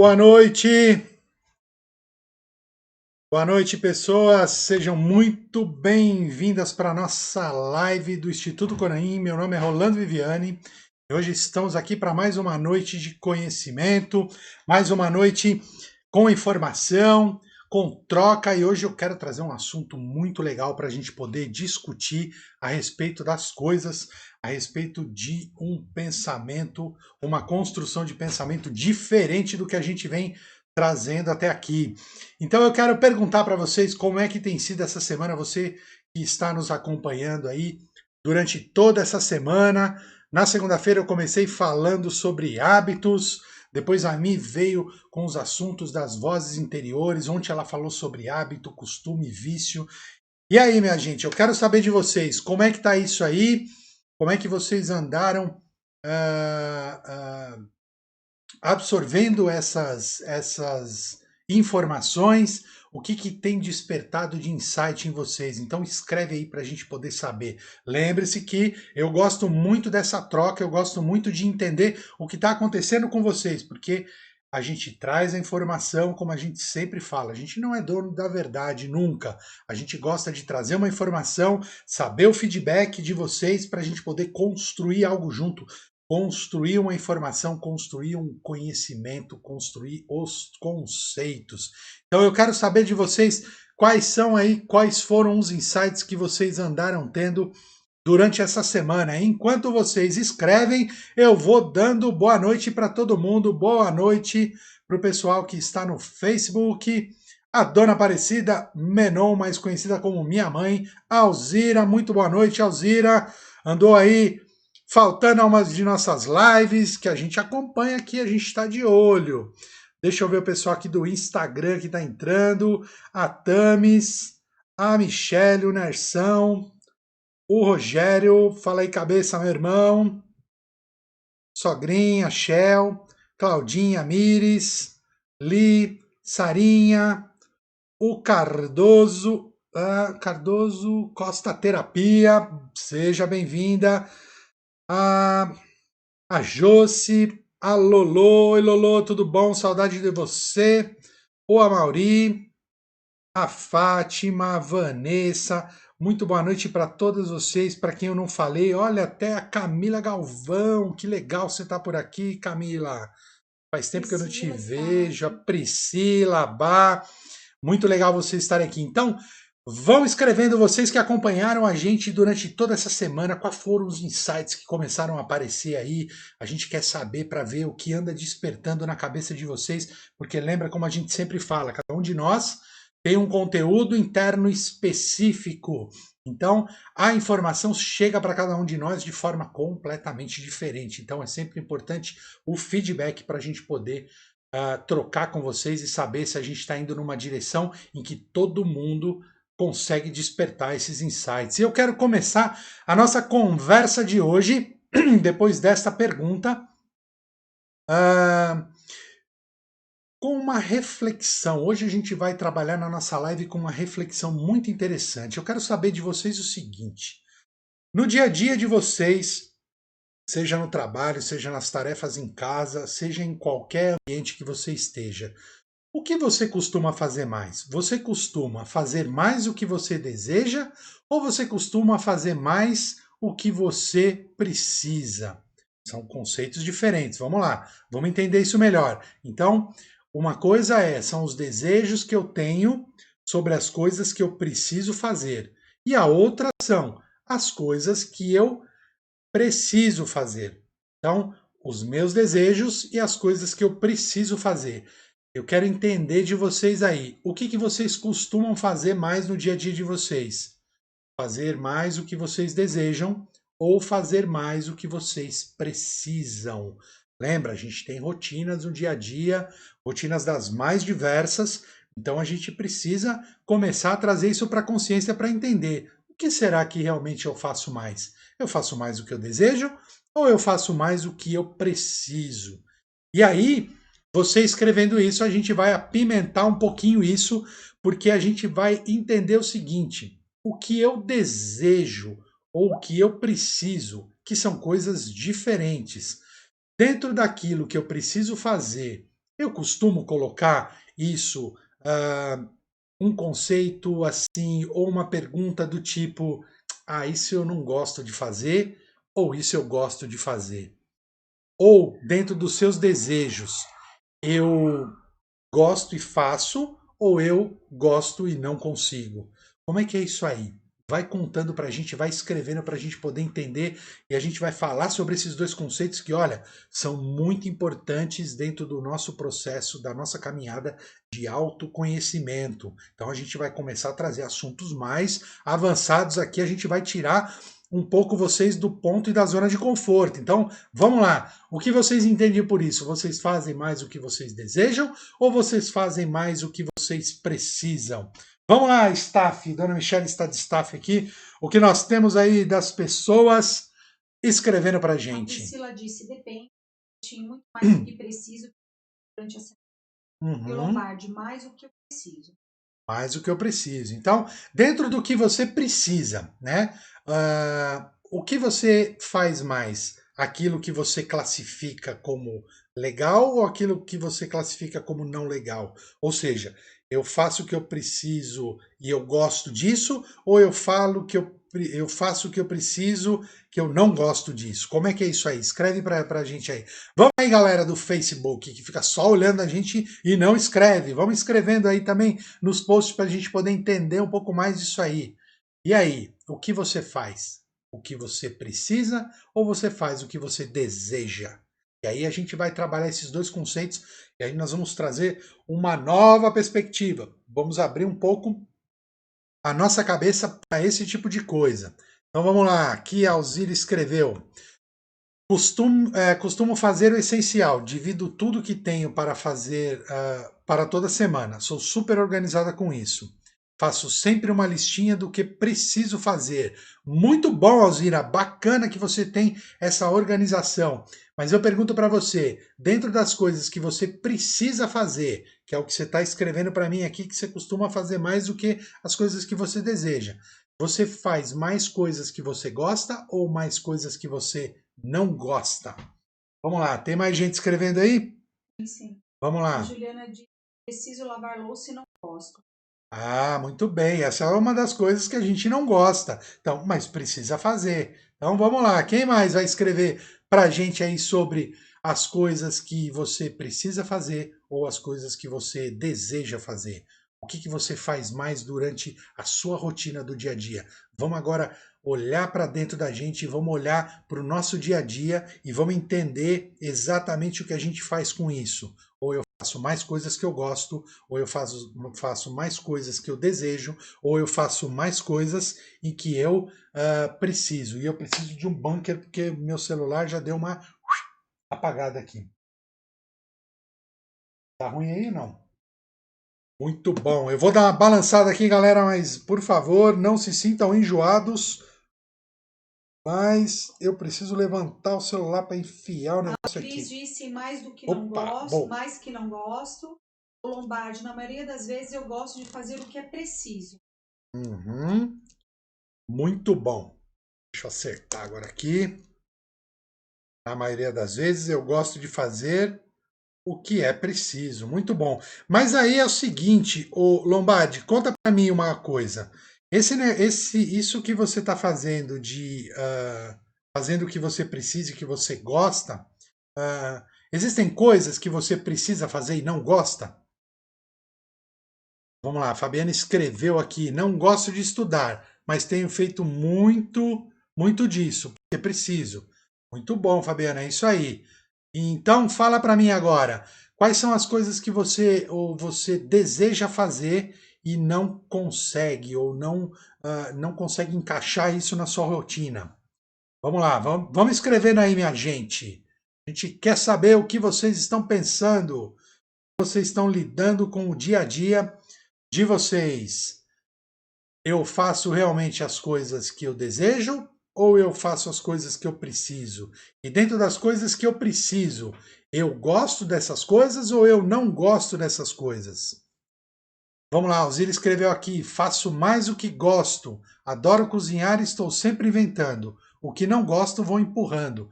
Boa noite, boa noite, pessoas. Sejam muito bem-vindas para a nossa live do Instituto Coraim. Meu nome é Rolando Viviani e hoje estamos aqui para mais uma noite de conhecimento, mais uma noite com informação, com troca. E hoje eu quero trazer um assunto muito legal para a gente poder discutir a respeito das coisas, a respeito de um pensamento, uma construção de pensamento diferente do que a gente vem trazendo até aqui. Então eu quero perguntar para vocês como é que tem sido essa semana, você que está nos acompanhando aí durante toda essa semana. Na segunda-feira eu comecei falando sobre hábitos, depois a Mi veio com os assuntos das vozes interiores, ontem ela falou sobre hábito, costume, vício. E aí, minha gente, eu quero saber de vocês, como é que tá isso aí? Como é que vocês andaram ah, ah, absorvendo essas informações, o que tem despertado de insight em vocês. Então escreve aí para a gente poder saber. Lembre-se que eu gosto muito dessa troca, eu gosto muito de entender o que está acontecendo com vocês, porque a gente traz a informação, como a gente sempre fala, a gente não é dono da verdade nunca. A gente gosta de trazer uma informação, saber o feedback de vocês para a gente poder construir algo junto, construir uma informação, construir um conhecimento, construir os conceitos. Então eu quero saber de vocês quais foram os insights que vocês andaram tendo durante essa semana. Enquanto vocês escrevem, eu vou dando boa noite para todo mundo, boa noite para o pessoal que está no Facebook, a Dona Aparecida Menon, mais conhecida como minha mãe, Alzira, muito boa noite, Alzira, andou aí faltando a umas de nossas lives, que a gente acompanha aqui, a gente está de olho. Deixa eu ver o pessoal aqui do Instagram que está entrando, a Tamis, a Michelle, o Nersão, o Rogério, fala aí cabeça, meu irmão. Sogrinha, Shell, Claudinha, Mires, Li, Sarinha, o Cardoso, Cardoso Costa Terapia, seja bem-vinda. A, a Josi, a Lolo, oi Lolo, tudo bom? Saudade de você. O Amauri, a Fátima, a Vanessa, muito boa noite para todos vocês. Para quem eu não falei, olha, até a Camila Galvão, que legal você tá por aqui, Camila. Faz tempo que eu não te vejo. A Priscila, a Bá, muito legal vocês estarem aqui. Então, vão escrevendo vocês que acompanharam a gente durante toda essa semana, quais foram os insights que começaram a aparecer aí. A gente quer saber para ver o que anda despertando na cabeça de vocês, porque lembra como a gente sempre fala, cada um de nós tem um conteúdo interno específico. Então, a informação chega para cada um de nós de forma completamente diferente. Então, é sempre importante o feedback para a gente poder trocar com vocês e saber se a gente está indo numa direção em que todo mundo consegue despertar esses insights. E eu quero começar a nossa conversa de hoje, depois desta pergunta, com uma reflexão. Hoje a gente vai trabalhar na nossa live com uma reflexão muito interessante. Eu quero saber de vocês o seguinte: no dia a dia de vocês, seja no trabalho, seja nas tarefas em casa, seja em qualquer ambiente que você esteja, o que você costuma fazer mais? Você costuma fazer mais o que você deseja ou você costuma fazer mais o que você precisa? São conceitos diferentes. Vamos lá, vamos entender isso melhor. Então, uma coisa são os desejos que eu tenho sobre as coisas que eu preciso fazer. E a outra são as coisas que eu preciso fazer. Então, os meus desejos e as coisas que eu preciso fazer. Eu quero entender de vocês aí. O que vocês costumam fazer mais no dia a dia de vocês? Fazer mais o que vocês desejam ou fazer mais o que vocês precisam? Lembra, a gente tem rotinas no dia a dia, rotinas das mais diversas, então a gente precisa começar a trazer isso para a consciência para entender o que será que realmente eu faço mais? Eu faço mais o que eu desejo ou eu faço mais o que eu preciso? E aí, você escrevendo isso, a gente vai apimentar um pouquinho isso, porque a gente vai entender o seguinte: o que eu desejo ou o que eu preciso, que são coisas diferentes. Dentro daquilo que eu preciso fazer, Eu costumo colocar isso, um conceito assim, ou uma pergunta do tipo, isso eu não gosto de fazer, ou isso eu gosto de fazer. Ou dentro dos seus desejos, eu gosto e faço, ou eu gosto e não consigo. Como é que é isso aí? Vai contando para a gente, vai escrevendo para a gente poder entender e a gente vai falar sobre esses dois conceitos que, olha, são muito importantes dentro do nosso processo, da nossa caminhada de autoconhecimento. Então a gente vai começar a trazer assuntos mais avançados aqui, a gente vai tirar um pouco vocês do ponto e da zona de conforto. Então, vamos lá. O que vocês entendem por isso? Vocês fazem mais o que vocês desejam ou vocês fazem mais o que vocês precisam? Vamos lá, staff. Dona Michelle está de staff aqui. O que nós temos aí das pessoas escrevendo para a gente? A Priscila disse, depende. Tinha muito mais do que preciso durante a semana. E o Lombardi, mais o que eu preciso. Mais o que eu preciso. Então, dentro do que você precisa, né? O que você faz mais? Aquilo que você classifica como legal ou aquilo que você classifica como não legal? Ou seja, eu faço o que eu preciso e eu gosto disso, ou eu falo que eu faço o que eu preciso que eu não gosto disso? Como é que é isso aí? Escreve pra gente aí. Vamos aí, galera do Facebook, que fica só olhando a gente e não escreve. Vamos escrevendo aí também nos posts para a gente poder entender um pouco mais disso aí. E aí, o que você faz? O que você precisa ou você faz o que você deseja? E aí a gente vai trabalhar esses dois conceitos e aí nós vamos trazer uma nova perspectiva. Vamos abrir um pouco a nossa cabeça para esse tipo de coisa. Então vamos lá, aqui a Alzira escreveu. Costumo fazer o essencial, divido tudo que tenho para fazer para toda semana. Sou super organizada com isso. Faço sempre uma listinha do que preciso fazer. Muito bom, Alzira, bacana que você tem essa organização. Mas eu pergunto para você, dentro das coisas que você precisa fazer, que é o que você está escrevendo para mim aqui, que você costuma fazer mais do que as coisas que você deseja. Você faz mais coisas que você gosta ou mais coisas que você não gosta? Vamos lá, tem mais gente escrevendo aí? Sim. Vamos lá. A Juliana diz, preciso lavar louça e não gosto. Muito bem. Essa é uma das coisas que a gente não gosta. Então, mas precisa fazer. Então, vamos lá. Quem mais vai escrever para a gente aí sobre as coisas que você precisa fazer ou as coisas que você deseja fazer? O que você faz mais durante a sua rotina do dia a dia? Vamos agora olhar para dentro da gente, vamos olhar para o nosso dia a dia e vamos entender exatamente o que a gente faz com isso. Ou eu faço mais coisas que eu gosto, ou eu faço mais coisas que eu desejo, ou eu faço mais coisas em que eu preciso. E eu preciso de um bunker porque meu celular já deu uma apagada aqui. Tá ruim aí, não? Muito bom. Eu vou dar uma balançada aqui, galera, mas por favor, não se sintam enjoados. Mas eu preciso levantar o celular para enfiar o negócio aqui. A Cris disse mais do que não gosto, mais que não gosto. O Lombardi, na maioria das vezes eu gosto de fazer o que é preciso. Muito bom. Deixa eu acertar agora aqui. Na maioria das vezes eu gosto de fazer o que é preciso. Muito bom. Mas aí é o seguinte, ô Lombardi, conta para mim uma coisa. Isso que você está fazendo de fazendo o que você precisa e que você gosta, existem coisas que você precisa fazer e não gosta? Vamos lá, a Fabiana escreveu aqui, não gosto de estudar, mas tenho feito muito disso, porque preciso. Muito bom, Fabiana, é isso aí. Então, fala para mim agora, quais são as coisas que você deseja fazer e não consegue, ou não consegue encaixar isso na sua rotina? Vamos lá, vamos escrevendo aí, minha gente. A gente quer saber o que vocês estão pensando, vocês estão lidando com o dia a dia de vocês. Eu faço realmente as coisas que eu desejo ou eu faço as coisas que eu preciso? E dentro das coisas que eu preciso, eu gosto dessas coisas ou eu não gosto dessas coisas? Vamos lá, Alzira escreveu aqui, faço mais o que gosto, adoro cozinhar e estou sempre inventando. O que não gosto, vou empurrando.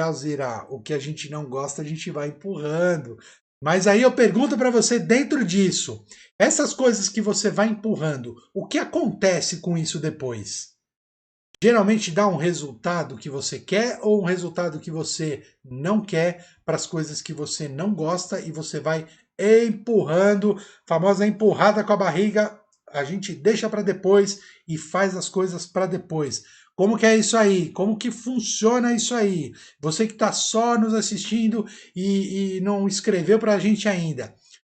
Alzira, o que a gente não gosta, a gente vai empurrando. Mas aí eu pergunto para você, dentro disso, essas coisas que você vai empurrando, o que acontece com isso depois? Geralmente dá um resultado que você quer ou um resultado que você não quer para as coisas que você não gosta e você vai empurrando, famosa empurrada com a barriga, a gente deixa para depois e faz as coisas para depois. Como que é isso aí? Como que funciona isso aí? Você que está só nos assistindo e não escreveu para a gente ainda.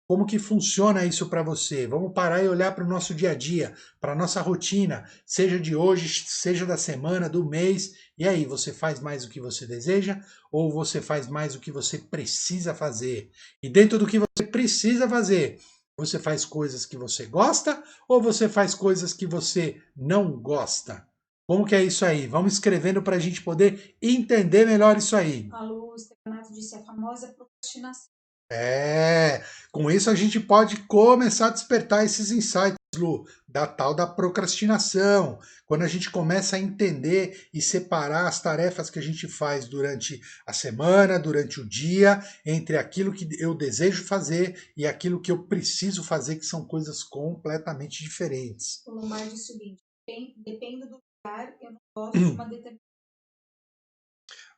Como que funciona isso para você? Vamos parar e olhar para o nosso dia a dia, para a nossa rotina, seja de hoje, seja da semana, do mês. E aí, você faz mais o que você deseja ou você faz mais o que você precisa fazer? E dentro do que você precisa fazer, você faz coisas que você gosta ou você faz coisas que você não gosta? Como que é isso aí? Vamos escrevendo para a gente poder entender melhor isso aí. A Lu Stefanato disse a famosa procrastinação. Com isso a gente pode começar a despertar esses insights, Lu, da tal da procrastinação. Quando a gente começa a entender e separar as tarefas que a gente faz durante a semana, durante o dia, entre aquilo que eu desejo fazer e aquilo que eu preciso fazer, que são coisas completamente diferentes. O Lomar diz o seguinte: depende do lugar, eu não gosto de uma determinada.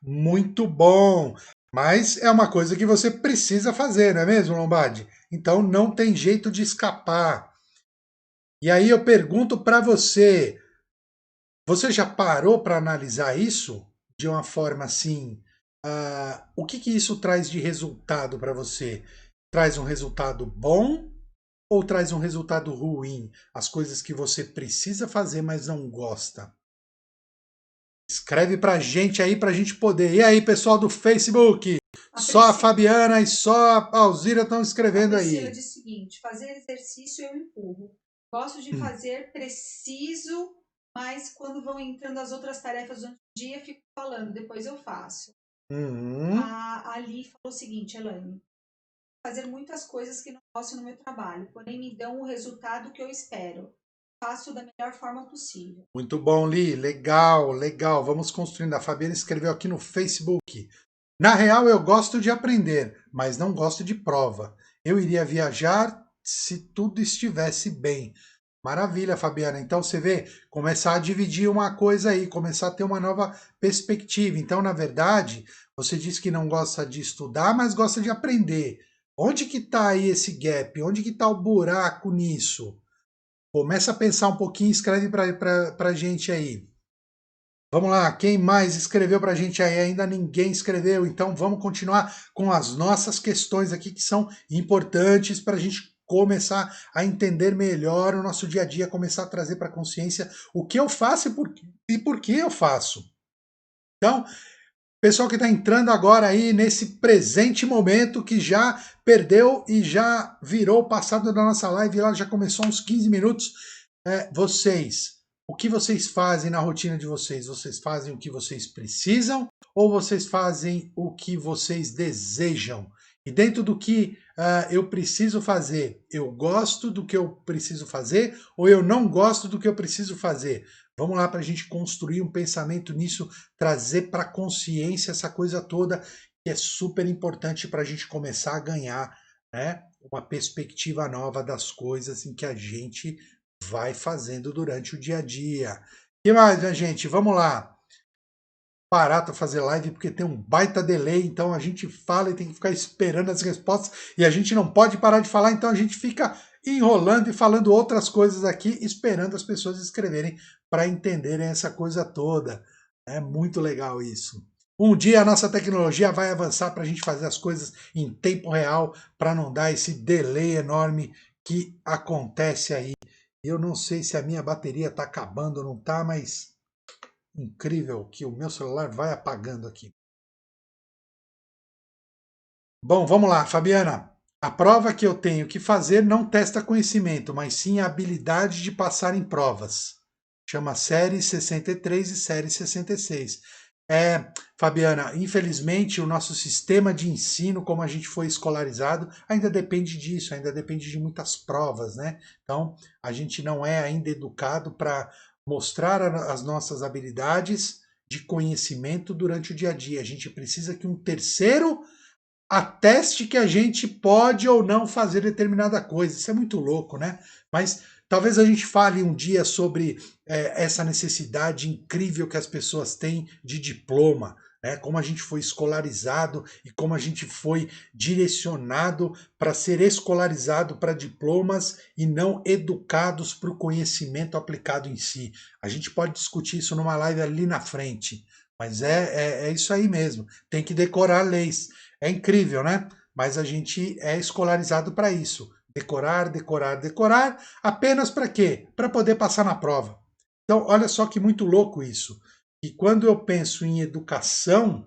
Muito bom! Mas é uma coisa que você precisa fazer, não é mesmo, Lombardi? Então não tem jeito de escapar. E aí eu pergunto para você, você já parou para analisar isso de uma forma assim? O que isso traz de resultado para você? Traz um resultado bom ou traz um resultado ruim? As coisas que você precisa fazer, mas não gosta. Escreve pra gente aí pra gente poder. E aí, pessoal do Facebook? Só a Fabiana e só a Alzira estão escrevendo aí. A Priscila diz o seguinte: fazer exercício eu empurro. Gosto de fazer, preciso, mas quando vão entrando as outras tarefas do dia, fico falando, depois eu faço. A Ali falou o seguinte, Elaine: fazer muitas coisas que não gosto no meu trabalho, porém me dão o resultado que eu espero. Faço da melhor forma possível. Muito bom, Li. Legal, legal. Vamos construindo. A Fabiana escreveu aqui no Facebook. Na real, eu gosto de aprender, mas não gosto de prova. Eu iria viajar se tudo estivesse bem. Maravilha, Fabiana. Então você vê, começar a dividir uma coisa aí, começar a ter uma nova perspectiva. Então, na verdade, você diz que não gosta de estudar, mas gosta de aprender. Onde que está aí esse gap? Onde que está o buraco nisso? Começa a pensar um pouquinho e escreve para a gente aí. Vamos lá, quem mais escreveu para a gente aí? Ainda ninguém escreveu, então vamos continuar com as nossas questões aqui que são importantes para a gente começar a entender melhor o nosso dia a dia, começar a trazer para a consciência o que eu faço e por que eu faço. Então, pessoal que está entrando agora aí nesse presente momento que já perdeu e já virou o passado da nossa live, lá já começou uns 15 minutos, vocês, o que vocês fazem na rotina de vocês? Vocês fazem o que vocês precisam ou vocês fazem o que vocês desejam? E dentro do que eu preciso fazer, eu gosto do que eu preciso fazer ou eu não gosto do que eu preciso fazer? Vamos lá para a gente construir um pensamento nisso, trazer para a consciência essa coisa toda que é super importante para a gente começar a ganhar, né, uma perspectiva nova das coisas em que a gente vai fazendo durante o dia a dia. E mais, minha gente? Vamos lá. Parar para fazer live porque tem um baita delay, então a gente fala e tem que ficar esperando as respostas e a gente não pode parar de falar, então a gente fica enrolando e falando outras coisas aqui, esperando as pessoas escreverem para entenderem essa coisa toda. É muito legal isso. Um dia a nossa tecnologia vai avançar para a gente fazer as coisas em tempo real, para não dar esse delay enorme que acontece aí. Eu não sei se a minha bateria está acabando ou não está, mas incrível que o meu celular vai apagando aqui. Bom, vamos lá, Fabiana. A prova que eu tenho que fazer não testa conhecimento, mas sim a habilidade de passar em provas. Chama série 63 e série 66. Fabiana, infelizmente o nosso sistema de ensino, como a gente foi escolarizado, ainda depende disso, ainda depende de muitas provas, né? Então, a gente não é ainda educado para mostrar as nossas habilidades de conhecimento durante o dia a dia. A gente precisa que um terceiro ateste que a gente pode ou não fazer determinada coisa. Isso é muito louco, né? Mas talvez a gente fale um dia sobre essa necessidade incrível que as pessoas têm de diploma, né? Como a gente foi escolarizado e como a gente foi direcionado para ser escolarizado para diplomas e não educados para o conhecimento aplicado em si. A gente pode discutir isso numa live ali na frente, mas é isso aí mesmo. Tem que decorar leis. É incrível, né? Mas a gente é escolarizado para isso. Decorar, decorar, decorar, apenas para quê? Para poder passar na prova. Então, olha só que muito louco isso. E quando eu penso em educação,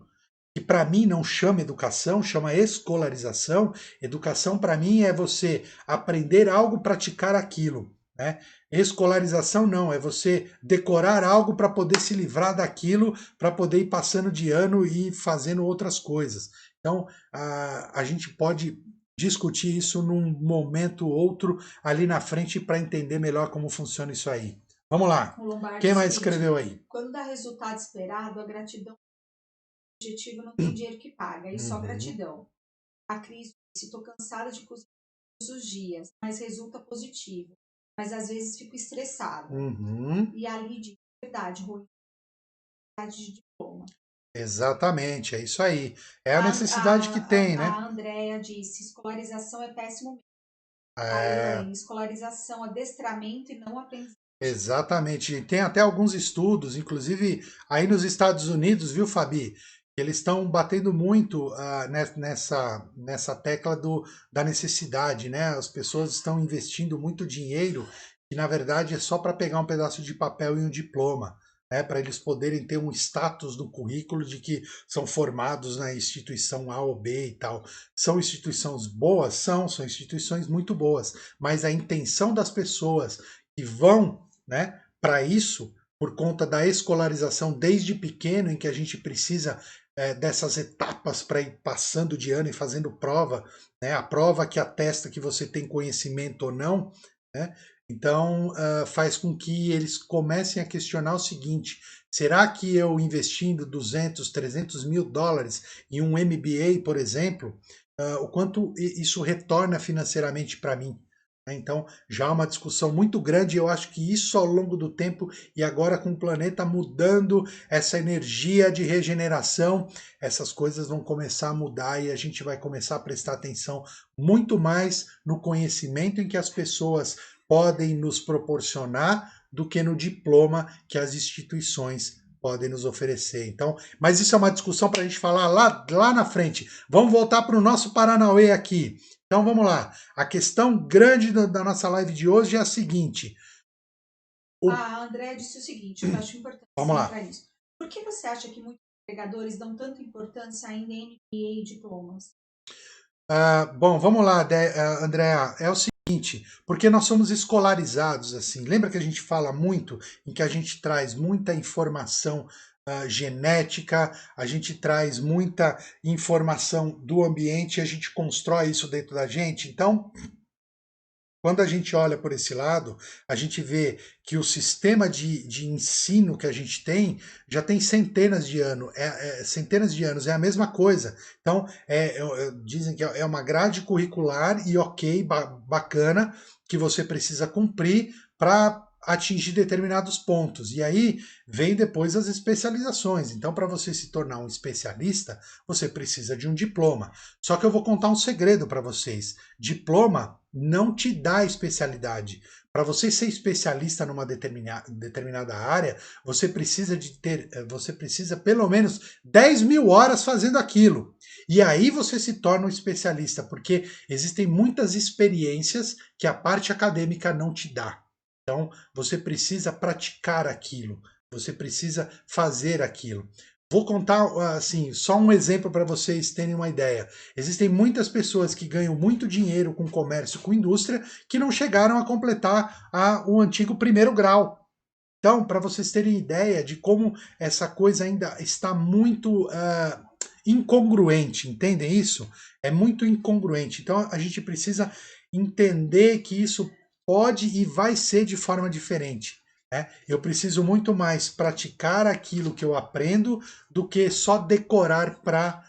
que para mim não chama educação, chama escolarização, educação para mim é você aprender algo, praticar aquilo. Né? Escolarização não, é você decorar algo para poder se livrar daquilo, para poder ir passando de ano e fazendo outras coisas. Então, a gente pode discutir isso num momento ou outro ali na frente para entender melhor como funciona isso aí. Vamos lá. Quem mais escreveu aí? Quando dá resultado esperado, a gratidão objetivo não tem dinheiro que paga, e só gratidão. A Cris disse, estou cansada de cozinhar todos os dias, mas resulta positivo. Mas às vezes fico estressada. E a Lídia, verdade, ruim de diploma. Exatamente, é isso aí. É a necessidade que tem, né? A Andrea disse, escolarização é péssimo. A Elaine, escolarização, adestramento e não aprendizagem. Exatamente. Tem até alguns estudos, inclusive aí nos Estados Unidos, viu, Fabi? Eles estão batendo muito nessa tecla da necessidade, né? As pessoas estão investindo muito dinheiro, que na verdade é só para pegar um pedaço de papel e um diploma, né? Para eles poderem ter um status no currículo de que são formados na instituição A ou B e tal. São instituições boas? São instituições muito boas, mas a intenção das pessoas que vão, né, para isso, por conta da escolarização desde pequeno, em que a gente precisa dessas etapas para ir passando de ano e fazendo prova, né, a prova que atesta que você tem conhecimento ou não, né, então faz com que eles comecem a questionar o seguinte: será que eu investindo 200, 300 mil dólares em um MBA, por exemplo, o quanto isso retorna financeiramente para mim? Então, já há uma discussão muito grande, e eu acho que isso ao longo do tempo, e agora com o planeta mudando, essa energia de regeneração, essas coisas vão começar a mudar e a gente vai começar a prestar atenção muito mais no conhecimento em que as pessoas podem nos proporcionar do que no diploma que as instituições podem nos oferecer. Então, mas isso é uma discussão para a gente falar lá na frente. Vamos voltar para o nosso Paranauê aqui. Então vamos lá. A questão grande da nossa live de hoje é a seguinte. A André disse o seguinte, eu acho importante entrar nisso. Por que você acha que muitos empregadores dão tanta importância ainda em MBA e diplomas? Bom, vamos lá, Andréa. É o seguinte, porque nós somos escolarizados, assim. Lembra que a gente fala muito em que a gente traz muita informação genética, a gente traz muita informação do ambiente e a gente constrói isso dentro da gente? Então, quando a gente olha por esse lado, a gente vê que o sistema de ensino que a gente tem já tem centenas de anos, é a mesma coisa. Então, dizem que é uma grade curricular e ok, bacana, que você precisa cumprir para atingir determinados pontos. E aí vem depois as especializações. Então, para você se tornar um especialista, você precisa de um diploma. Só que eu vou contar um segredo para vocês. Diploma não te dá especialidade. Para você ser especialista numa determinada área, você precisa pelo menos 10 mil horas fazendo aquilo. E aí você se torna um especialista, porque existem muitas experiências que a parte acadêmica não te dá. Então, você precisa praticar aquilo, você precisa fazer aquilo. Vou contar assim, só um exemplo para vocês terem uma ideia. Existem muitas pessoas que ganham muito dinheiro com comércio, com indústria, que não chegaram a completar o antigo primeiro grau. Então, para vocês terem ideia de como essa coisa ainda está muito incongruente, entendem isso? É muito incongruente. Então, a gente precisa entender que isso pode e vai ser de forma diferente. Né? Eu preciso muito mais praticar aquilo que eu aprendo do que só decorar para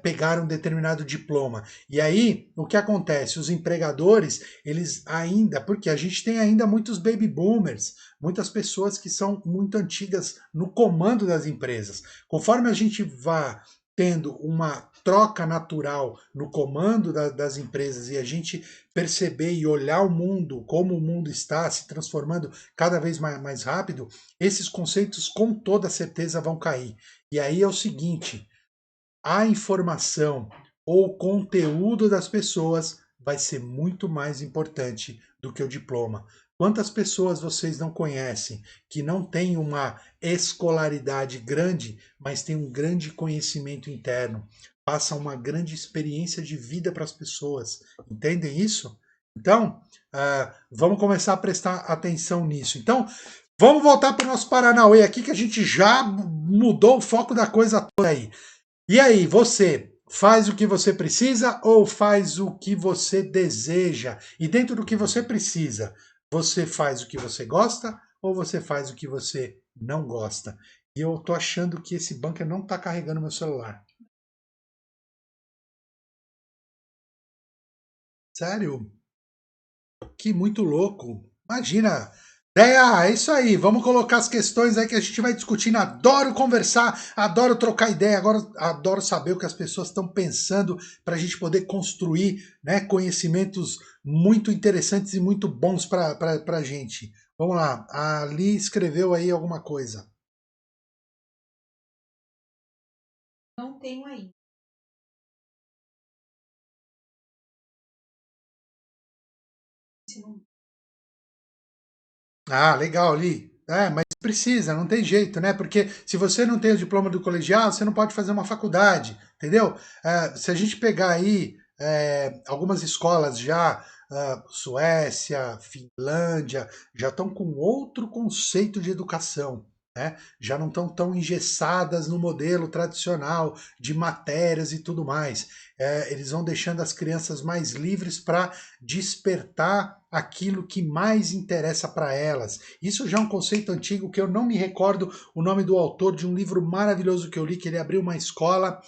pegar um determinado diploma. E aí, o que acontece? Os empregadores, eles ainda, porque a gente tem ainda muitos baby boomers, muitas pessoas que são muito antigas no comando das empresas. Conforme a gente vá tendo uma troca natural no comando das empresas e a gente perceber e olhar o mundo, como o mundo está se transformando cada vez mais rápido, esses conceitos com toda certeza vão cair. E aí é o seguinte, a informação ou o conteúdo das pessoas vai ser muito mais importante do que o diploma. Quantas pessoas vocês não conhecem que não têm uma escolaridade grande, mas têm um grande conhecimento interno, passam uma grande experiência de vida para as pessoas? Entendem isso? Então, vamos começar a prestar atenção nisso. Então, vamos voltar para o nosso Paranauê aqui, que a gente já mudou o foco da coisa toda aí. E aí, você faz o que você precisa ou faz o que você deseja? E dentro do que você precisa, você faz o que você gosta ou você faz o que você não gosta? E eu tô achando que esse bunker não tá carregando meu celular. Sério? Que muito louco. Imagina. É isso aí. Vamos colocar as questões aí que a gente vai discutindo. Adoro conversar, adoro trocar ideia. Agora adoro saber o que as pessoas estão pensando para a gente poder construir, né, conhecimentos muito interessantes e muito bons para a gente. Vamos lá. A Ali escreveu aí alguma coisa. Não tenho aí. Ah, legal, Li. Mas precisa, não tem jeito, né? Porque se você não tem o diploma do colegial, você não pode fazer uma faculdade, entendeu? Se a gente pegar aí algumas escolas já, Suécia, Finlândia, já estão com outro conceito de educação. Né? Já não estão tão engessadas no modelo tradicional de matérias e tudo mais. Eles vão deixando as crianças mais livres para despertar aquilo que mais interessa para elas. Isso já é um conceito antigo que eu não me recordo o nome do autor de um livro maravilhoso que eu li, que ele abriu uma escola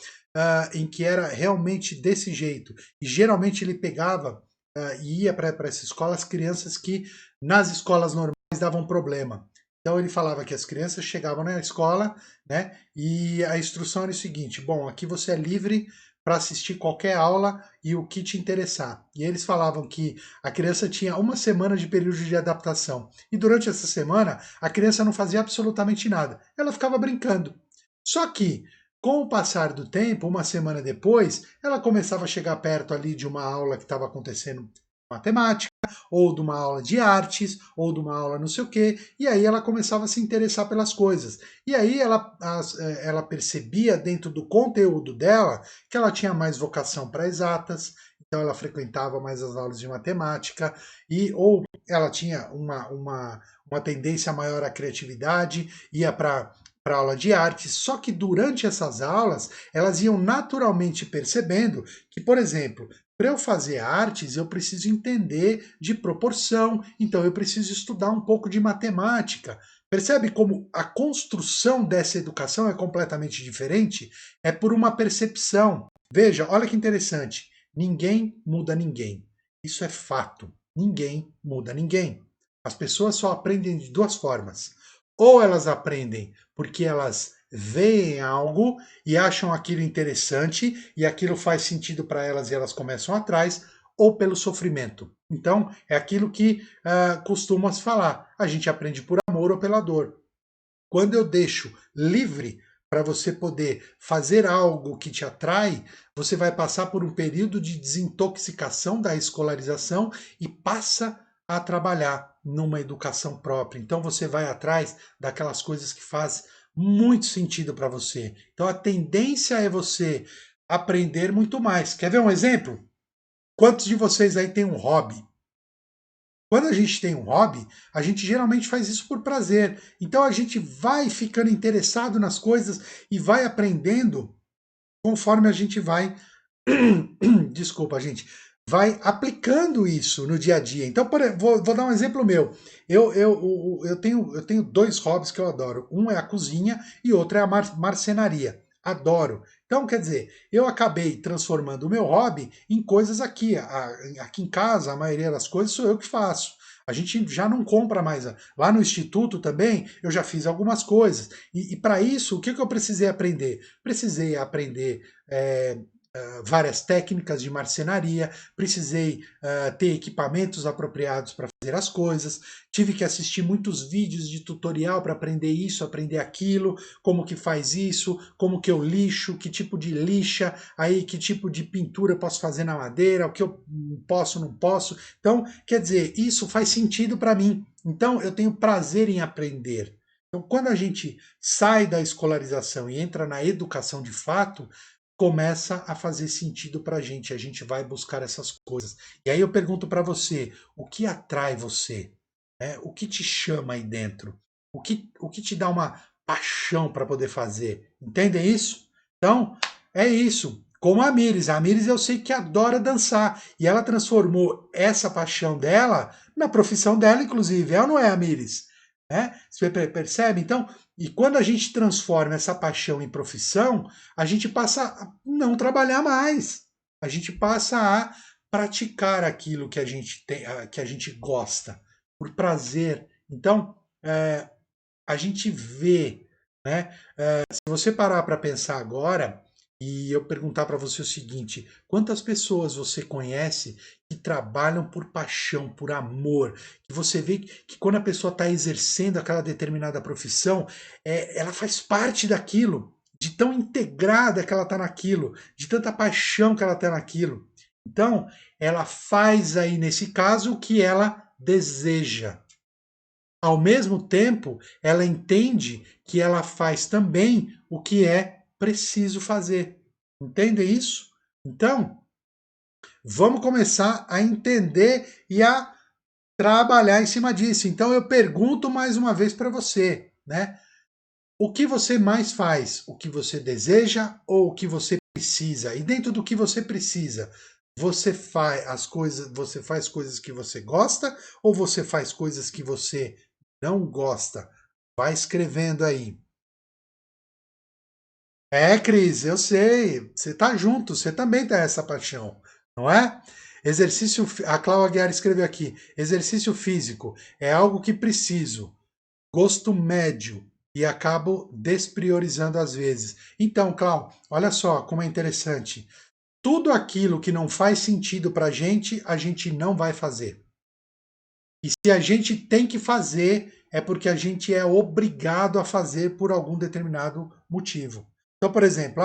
em que era realmente desse jeito. E geralmente ele pegava e ia para essa escola as crianças que nas escolas normais davam problema. Então ele falava que as crianças chegavam na escola, né? E a instrução era o seguinte: bom, aqui você é livre para assistir qualquer aula e o que te interessar. E eles falavam que a criança tinha uma semana de período de adaptação. E durante essa semana, a criança não fazia absolutamente nada. Ela ficava brincando. Só que, com o passar do tempo, uma semana depois, ela começava a chegar perto ali de uma aula que estava acontecendo matemática, ou de uma aula de artes, ou de uma aula não sei o quê, e aí ela começava a se interessar pelas coisas. E aí ela percebia dentro do conteúdo dela que ela tinha mais vocação para exatas, então ela frequentava mais as aulas de matemática, ou ela tinha uma tendência maior à criatividade, ia para aula de arte, só que durante essas aulas elas iam naturalmente percebendo que, por exemplo, para eu fazer artes, eu preciso entender de proporção, então eu preciso estudar um pouco de matemática. Percebe como a construção dessa educação é completamente diferente? É por uma percepção. Veja, olha que interessante. Ninguém muda ninguém. Isso é fato. Ninguém muda ninguém. As pessoas só aprendem de duas formas. Ou elas aprendem porque elas veem algo e acham aquilo interessante e aquilo faz sentido para elas e elas começam atrás, ou pelo sofrimento. Então, é aquilo que costumamos falar. A gente aprende por amor ou pela dor. Quando eu deixo livre para você poder fazer algo que te atrai, você vai passar por um período de desintoxicação da escolarização e passa a trabalhar numa educação própria. Então você vai atrás daquelas coisas que fazem muito sentido para você. Então a tendência é você aprender muito mais. Quer ver um exemplo? Quantos de vocês aí têm um hobby? Quando a gente tem um hobby, a gente geralmente faz isso por prazer. Então a gente vai ficando interessado nas coisas e vai aprendendo conforme a gente vai. Desculpa, gente. Vai aplicando isso no dia a dia. Então, vou dar um exemplo meu. Eu tenho dois hobbies que eu adoro. Um é a cozinha e outro é a marcenaria. adoro. Então, quer dizer, eu acabei transformando o meu hobby em coisas aqui. Aqui em casa, a maioria das coisas sou eu que faço. A gente já não compra mais. Lá no instituto também, eu já fiz algumas coisas. E para isso, o que eu precisei aprender? Precisei aprender várias técnicas de marcenaria, precisei ter equipamentos apropriados para fazer as coisas, tive que assistir muitos vídeos de tutorial para aprender isso, aprender aquilo, como que faz isso, como que eu lixo, que tipo de lixa, aí que tipo de pintura eu posso fazer na madeira, o que eu posso, não posso. Então, quer dizer, isso faz sentido para mim. Então, eu tenho prazer em aprender. Então, quando a gente sai da escolarização e entra na educação de fato, começa a fazer sentido para a gente vai buscar essas coisas. E aí eu pergunto para você, o que atrai você? O que te chama aí dentro? O que te dá uma paixão para poder fazer? Entendem isso? Então, é isso. Como a Mires eu sei que adora dançar, e ela transformou essa paixão dela na profissão dela, inclusive. É ou não é, a Mires? Você percebe? Então, e quando a gente transforma essa paixão em profissão, a gente passa a não trabalhar mais. A gente passa a praticar aquilo que a gente tem, que a gente gosta, por prazer. Então, a gente vê, né? Se você parar para pensar agora e eu perguntar para você o seguinte: quantas pessoas você conhece que trabalham por paixão, por amor, que você vê que quando a pessoa está exercendo aquela determinada profissão, ela faz parte daquilo, de tão integrada que ela está naquilo, de tanta paixão que ela está naquilo. Então, ela faz aí nesse caso o que ela deseja. Ao mesmo tempo, ela entende que ela faz também o que é preciso fazer. Entende isso? Então, vamos começar a entender e a trabalhar em cima disso. Então, eu pergunto mais uma vez para você, né? O que você mais faz? O que você deseja ou o que você precisa? E dentro do que você precisa, você faz coisas que você gosta ou você faz coisas que você não gosta? Vai escrevendo aí. Cris, eu sei. Você tá junto, você também tem essa paixão, não é? A Cláudia Aguiar escreveu aqui: exercício físico é algo que preciso, gosto médio e acabo despriorizando às vezes. Então, Cláudia, olha só como é interessante. Tudo aquilo que não faz sentido para a gente não vai fazer. E se a gente tem que fazer, é porque a gente é obrigado a fazer por algum determinado motivo. Então, por exemplo,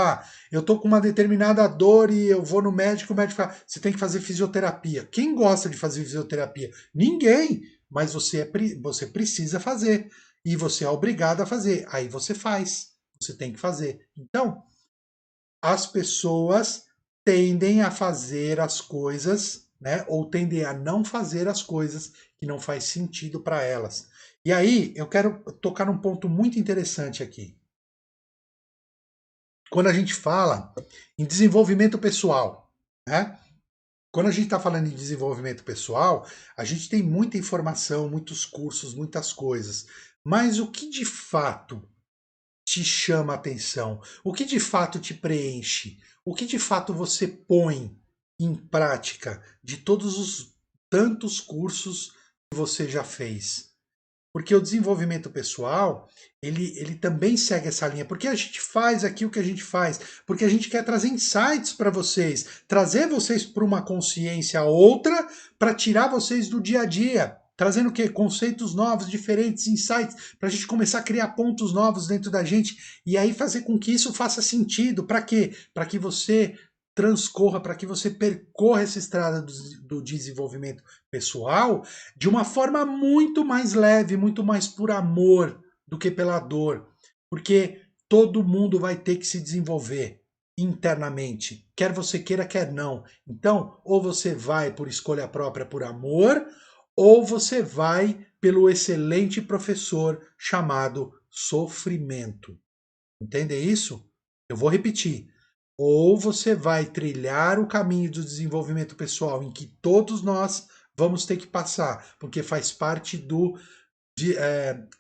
eu tô com uma determinada dor e eu vou no médico, o médico fala, você tem que fazer fisioterapia. Quem gosta de fazer fisioterapia? Ninguém, mas você precisa fazer. E você é obrigado a fazer. Aí você faz. Você tem que fazer. Então, as pessoas tendem a fazer as coisas, né? Ou tendem a não fazer as coisas que não faz sentido para elas. E aí eu quero tocar num ponto muito interessante aqui. Quando a gente fala em desenvolvimento pessoal, né? Quando a gente está falando em desenvolvimento pessoal, a gente tem muita informação, muitos cursos, muitas coisas. Mas o que de fato te chama a atenção? O que de fato te preenche? O que de fato você põe em prática de todos os tantos cursos que você já fez? Porque o desenvolvimento pessoal, ele também segue essa linha. Porque a gente faz aqui o que a gente faz? Porque a gente quer trazer insights para vocês, trazer vocês para uma consciência outra, para tirar vocês do dia a dia. Trazendo o quê? Conceitos novos, diferentes, insights, para a gente começar a criar pontos novos dentro da gente e aí fazer com que isso faça sentido. Para quê? Para que você transcorra, para que você percorra essa estrada do desenvolvimento pessoal de uma forma muito mais leve, muito mais por amor do que pela dor. Porque todo mundo vai ter que se desenvolver internamente, quer você queira, quer não. Então, ou você vai por escolha própria, por amor, ou você vai pelo excelente professor chamado sofrimento. Entende isso? Eu vou repetir. Ou você vai trilhar o caminho do desenvolvimento pessoal em que todos nós vamos ter que passar, porque faz parte do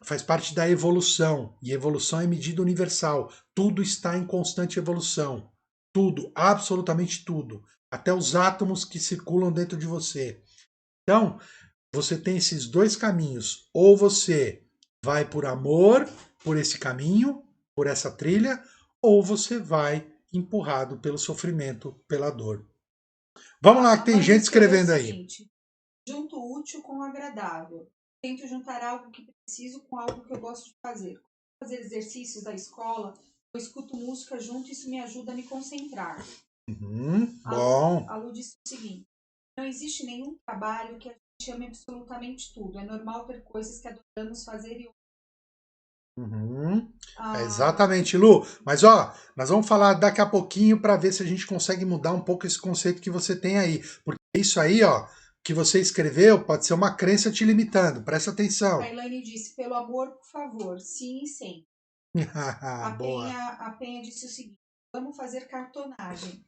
faz parte da evolução, e evolução é medida universal. Tudo está em constante evolução. Tudo, absolutamente tudo. Até os átomos que circulam dentro de você. Então, você tem esses dois caminhos. Ou você vai por amor, por esse caminho, por essa trilha, ou você vai empurrado pelo sofrimento, pela dor. Vamos lá, que tem gente escrevendo aí. Seguinte, junto o útil com o agradável. Tento juntar algo que preciso com algo que eu gosto de fazer. Fazer exercícios da escola, eu escuto música junto e isso me ajuda a me concentrar. Bom. A Lu disse o seguinte: não existe nenhum trabalho que a gente ame absolutamente tudo. É normal ter coisas que adoramos fazer e É exatamente, Lu. Mas ó, nós vamos falar daqui a pouquinho para ver se a gente consegue mudar um pouco esse conceito que você tem aí. Porque isso aí, ó, que você escreveu, pode ser uma crença te limitando. Presta atenção. A Elaine disse: pelo amor, por favor, sim e sempre. A Penha disse o seguinte: vamos fazer cartonagem.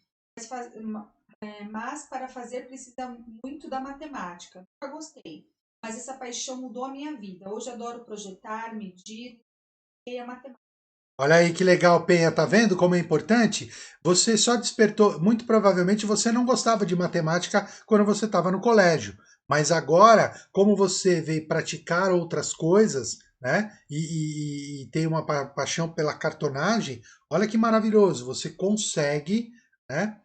Mas para fazer precisa muito da matemática. Nunca gostei. Mas essa paixão mudou a minha vida. Hoje adoro projetar, medir e a matemática. Olha aí que legal, Penha, tá vendo como é importante? Você só despertou, muito provavelmente você não gostava de matemática quando você estava no colégio, mas agora, como você veio praticar outras coisas, né, e tem uma paixão pela cartonagem, olha que maravilhoso, você consegue, né,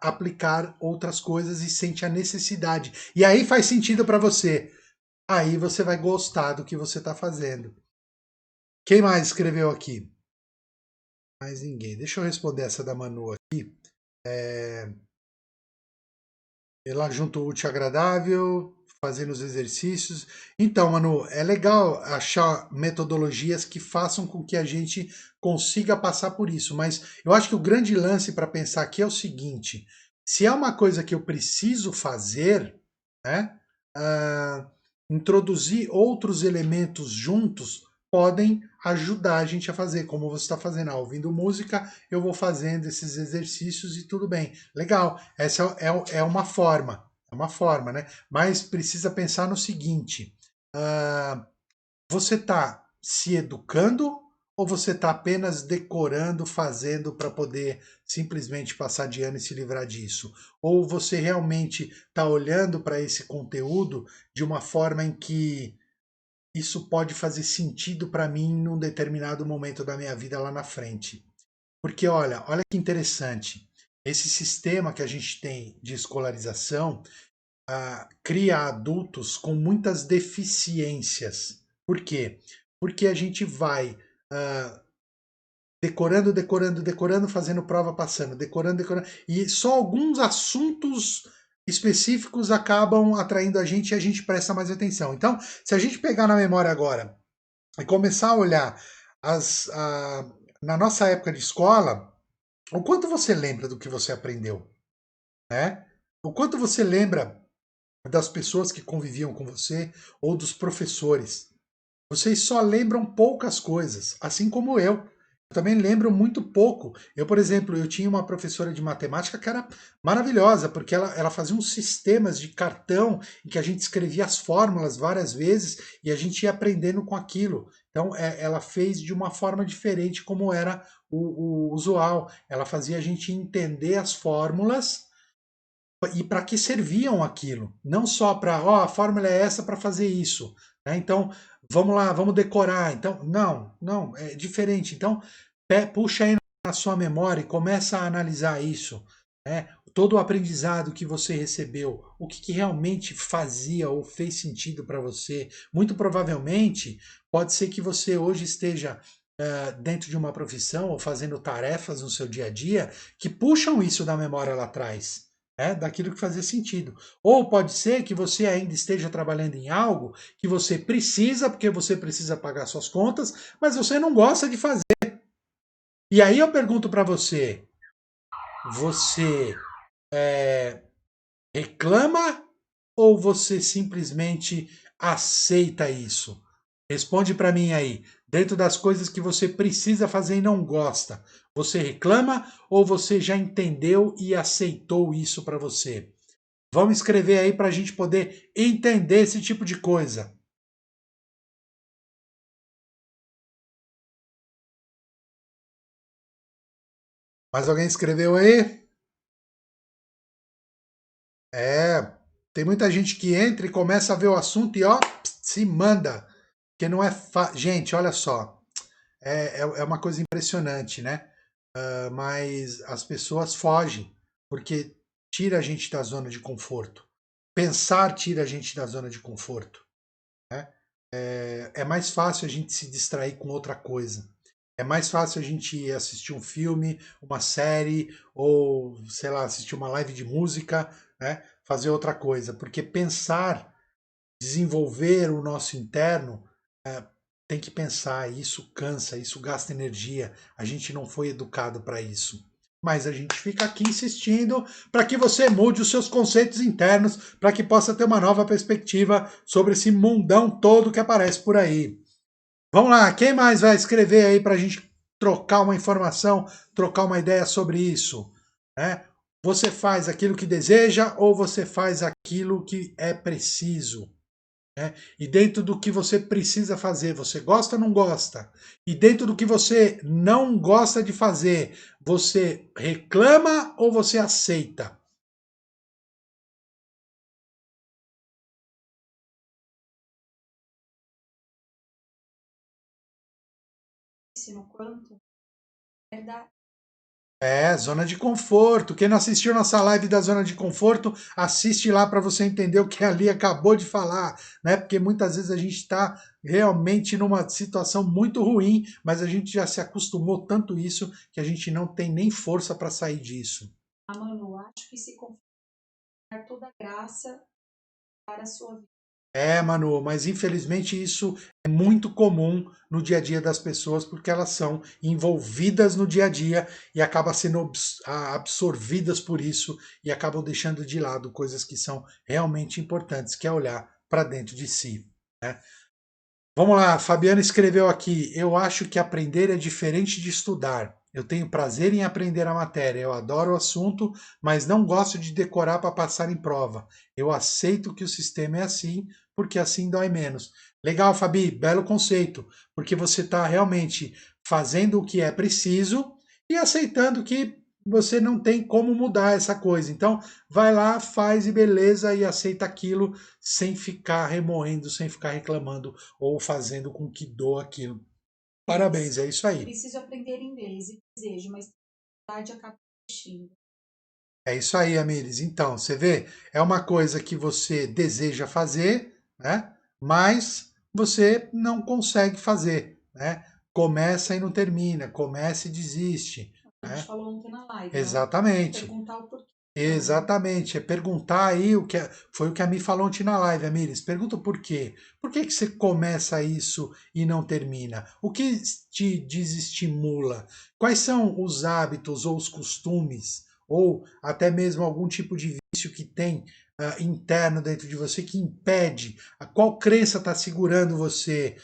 aplicar outras coisas e sente a necessidade. E aí faz sentido para você. Aí você vai gostar do que você está fazendo. Quem mais escreveu aqui? Mais ninguém. Deixa eu responder essa da Manu aqui. Ela junto o útil e agradável, fazendo os exercícios. Então, Manu, é legal achar metodologias que façam com que a gente consiga passar por isso. Mas eu acho que o grande lance para pensar aqui é o seguinte: se é uma coisa que eu preciso fazer, né, introduzir outros elementos juntos podem ajudar a gente a fazer, como você está fazendo. Ouvindo música, eu vou fazendo esses exercícios e tudo bem. Legal, essa é uma forma, né? Mas precisa pensar no seguinte: você está se educando ou você está apenas decorando, fazendo para poder simplesmente passar de ano e se livrar disso? Ou você realmente está olhando para esse conteúdo de uma forma em que isso pode fazer sentido para mim num determinado momento da minha vida lá na frente? Porque olha que interessante. Esse sistema que a gente tem de escolarização cria adultos com muitas deficiências. Por quê? Porque a gente vai decorando, decorando, decorando, fazendo prova passando, decorando, decorando, e só alguns assuntos específicos acabam atraindo a gente e a gente presta mais atenção. Então, se a gente pegar na memória agora e começar a olhar na nossa época de escola, o quanto você lembra do que você aprendeu, né? O quanto você lembra das pessoas que conviviam com você ou dos professores. Vocês só lembram poucas coisas, assim como eu. Eu também lembro muito pouco. Eu, por exemplo, eu tinha uma professora de matemática que era maravilhosa, porque ela fazia uns sistemas de cartão em que a gente escrevia as fórmulas várias vezes e a gente ia aprendendo com aquilo. Então, ela fez de uma forma diferente como era o usual. Ela fazia a gente entender as fórmulas e para que serviam aquilo. Não só para, ó, a fórmula é essa para fazer isso, né? Então, vamos lá, vamos decorar. Então, não, é diferente. Então, puxa aí na sua memória e começa a analisar isso, né? Todo o aprendizado que você recebeu, o que realmente fazia ou fez sentido para você. Muito provavelmente, pode ser que você hoje esteja dentro de uma profissão ou fazendo tarefas no seu dia a dia que puxam isso da memória lá atrás. Daquilo que fazia sentido. Ou pode ser que você ainda esteja trabalhando em algo que você precisa, porque você precisa pagar suas contas, mas você não gosta de fazer. E aí eu pergunto para você: você reclama ou você simplesmente aceita isso? Responde para mim aí. Dentro das coisas que você precisa fazer e não gosta, você reclama ou você já entendeu e aceitou isso para você? Vamos escrever aí para a gente poder entender esse tipo de coisa. Mais alguém escreveu aí? Tem muita gente que entra e começa a ver o assunto e ó, se manda. Porque não é fácil. Gente, olha só. É uma coisa impressionante, né? Mas as pessoas fogem, porque tira a gente da zona de conforto. Pensar tira a gente da zona de conforto. Né? É mais fácil a gente se distrair com outra coisa. É mais fácil a gente assistir um filme, uma série, ou, sei lá, assistir uma live de música, né? Fazer outra coisa. Porque pensar, desenvolver o nosso interno, tem que pensar, isso cansa, isso gasta energia. A gente não foi educado para isso. Mas a gente fica aqui insistindo para que você mude os seus conceitos internos, para que possa ter uma nova perspectiva sobre esse mundão todo que aparece por aí. Vamos lá, quem mais vai escrever aí para a gente trocar uma informação, trocar uma ideia sobre isso? Né? Você faz aquilo que deseja ou você faz aquilo que é preciso? Né? E dentro do que você precisa fazer, você gosta ou não gosta? E dentro do que você não gosta de fazer, você reclama ou você aceita? No quanto, verdade. Zona de conforto. Quem não assistiu nossa live da zona de conforto, assiste lá para você entender o que ali acabou de falar, né? Porque muitas vezes a gente está realmente numa situação muito ruim, mas a gente já se acostumou tanto isso que a gente não tem nem força para sair disso. Manu, acho que se confessar toda graça para a sua vida. Manu, mas infelizmente isso é muito comum no dia a dia das pessoas, porque elas são envolvidas no dia a dia e acabam sendo absorvidas por isso e acabam deixando de lado coisas que são realmente importantes, que é olhar para dentro de si. Né? Vamos lá, Fabiana escreveu aqui: eu acho que aprender é diferente de estudar. Eu tenho prazer em aprender a matéria, eu adoro o assunto, mas não gosto de decorar para passar em prova. Eu aceito que o sistema é assim, porque assim dói menos. Legal, Fabi, belo conceito, porque você está realmente fazendo o que é preciso e aceitando que você não tem como mudar essa coisa. Então, vai lá, faz e beleza, e aceita aquilo sem ficar remoendo, sem ficar reclamando ou fazendo com que doa aquilo. Parabéns, é isso aí. Preciso aprender inglês e desejo, mas a verdade acaba existindo. É isso aí, Amires. Então, você vê, é uma coisa que você deseja fazer, né? Mas você não consegue fazer, né? Começa e não termina, começa e desiste. A gente Né? falou ontem na live, né? Exatamente. Perguntar o porquê. Exatamente, é perguntar aí o que foi o que a Mi falou ontem na live, Amires. Pergunta por quê? Por que que você começa isso e não termina? O que te desestimula? Quais são os hábitos ou os costumes ou até mesmo algum tipo de vício que tem interno dentro de você que impede? A qual crença está segurando você?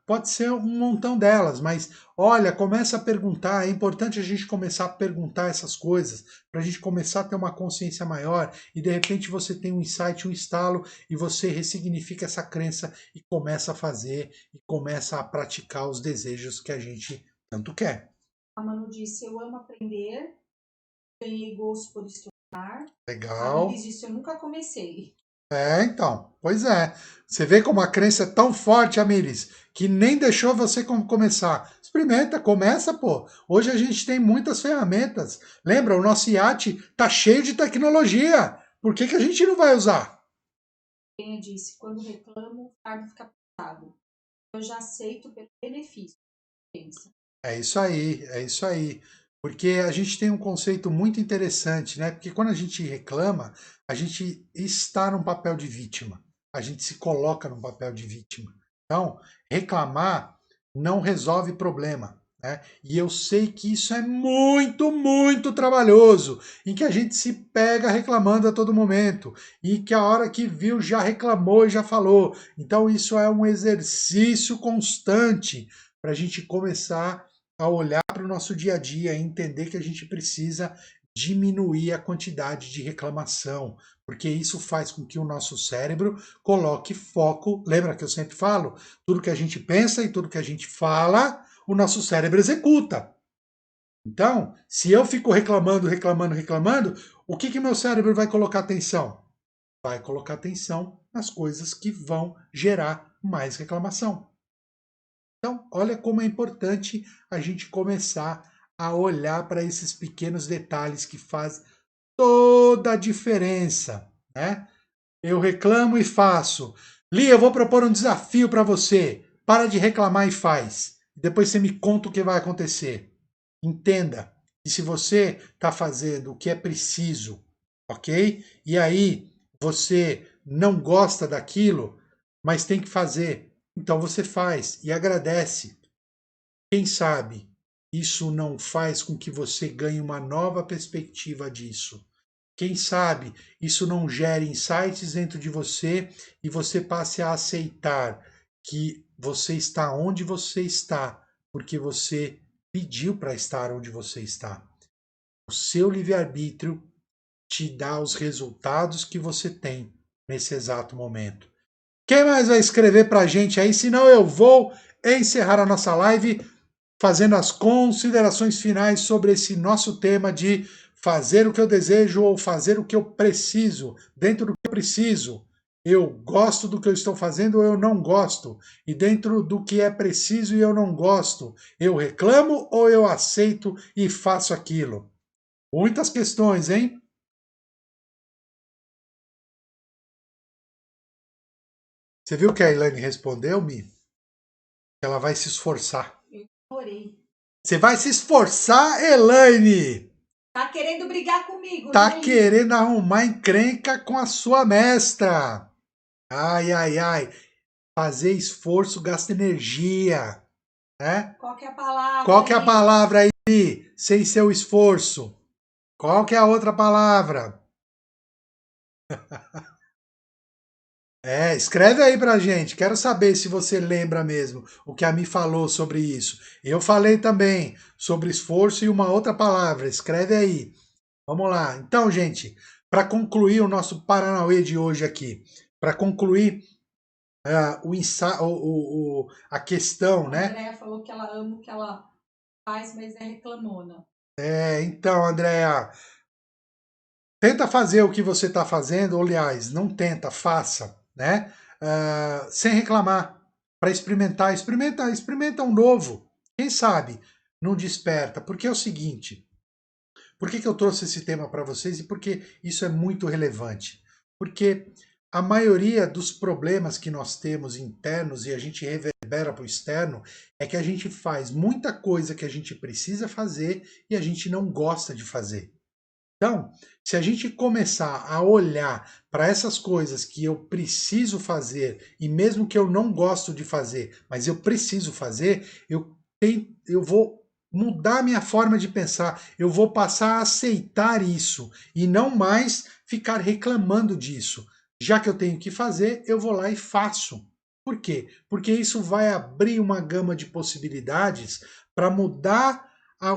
Pode ser um montão delas, mas olha, começa a perguntar. É importante a gente começar a perguntar essas coisas para a gente começar a ter uma consciência maior e de repente você tem um insight, um estalo e você ressignifica essa crença e começa a fazer e começa a praticar os desejos que a gente tanto quer. A Manu disse: eu amo aprender, ganhei gosto por estudar. A Legal. Iris disse: eu nunca comecei. Então, pois é. Você vê como a crença é tão forte, Amiris, que nem deixou você começar. Experimenta, começa, pô. Hoje a gente tem muitas ferramentas. Lembra, o nosso iate tá cheio de tecnologia. Por que a gente não vai usar? Quem disse: quando reclamo, o fardo fica pesado. Eu já aceito pelo benefício. Pensa. É isso aí, é isso aí. Porque a gente tem um conceito muito interessante, né? Porque quando a gente reclama, a gente está num papel de vítima. A gente se coloca num papel de vítima. Então, reclamar não resolve problema. Né? E eu sei que isso é muito, muito trabalhoso, em que a gente se pega reclamando a todo momento, e que a hora que viu já reclamou e já falou. Então, isso é um exercício constante para a gente começar a olhar para o nosso dia a dia e entender que a gente precisa diminuir a quantidade de reclamação, porque isso faz com que o nosso cérebro coloque foco. Lembra que eu sempre falo? Tudo que a gente pensa e tudo que a gente fala, o nosso cérebro executa. Então, se eu fico reclamando, o que meu cérebro vai colocar atenção? Vai colocar atenção nas coisas que vão gerar mais reclamação. Então, olha como é importante a gente começar a olhar para esses pequenos detalhes que fazem toda a diferença, né? Eu reclamo e faço. Lia, eu vou propor um desafio para você. Para de reclamar e faz. Depois você me conta o que vai acontecer. Entenda que se você está fazendo o que é preciso, ok? E aí você não gosta daquilo, mas tem que fazer. Então você faz e agradece. Quem sabe isso não faz com que você ganhe uma nova perspectiva disso. Quem sabe isso não gere insights dentro de você e você passe a aceitar que você está onde você está, porque você pediu para estar onde você está. O seu livre-arbítrio te dá os resultados que você tem nesse exato momento. Quem mais vai escrever para a gente aí? Senão eu vou encerrar a nossa live fazendo as considerações finais sobre esse nosso tema de fazer o que eu desejo ou fazer o que eu preciso. Dentro do que eu preciso, eu gosto do que eu estou fazendo ou eu não gosto. E dentro do que é preciso e eu não gosto, eu reclamo ou eu aceito e faço aquilo. Muitas questões, hein? Você viu que a Elaine respondeu, Mi? Ela vai se esforçar. Eu chorei. Você vai se esforçar, Elaine? Tá querendo brigar comigo, Tá né? querendo arrumar encrenca com a sua mestra. Ai, ai, ai. Fazer esforço gasta energia, né? Qual que é a palavra Qual que é a aí? palavra aí? Sem seu esforço. Qual que é a outra palavra? Escreve aí pra gente. Quero saber se você lembra mesmo o que a Mi falou sobre isso. Eu falei também sobre esforço e uma outra palavra. Escreve aí. Vamos lá. Então, gente, para concluir o nosso Paranauê de hoje aqui, para concluir a questão, A né? Andrea falou que ela ama o que ela faz, mas é reclamona. Então, Andréa, tenta fazer o que você está fazendo, ou, aliás, não tenta, faça, né? Sem reclamar, para experimentar, experimenta um novo. Quem sabe não desperta, porque é o seguinte. Por que eu trouxe esse tema para vocês e por que isso é muito relevante? Porque a maioria dos problemas que nós temos internos e a gente reverbera para o externo é que a gente faz muita coisa que a gente precisa fazer e a gente não gosta de fazer. Então, se a gente começar a olhar para essas coisas que eu preciso fazer e mesmo que eu não gosto de fazer, mas eu preciso fazer, eu vou mudar minha forma de pensar, eu vou passar a aceitar isso e não mais ficar reclamando disso. Já que eu tenho que fazer, eu vou lá e faço. Por quê? Porque isso vai abrir uma gama de possibilidades para mudar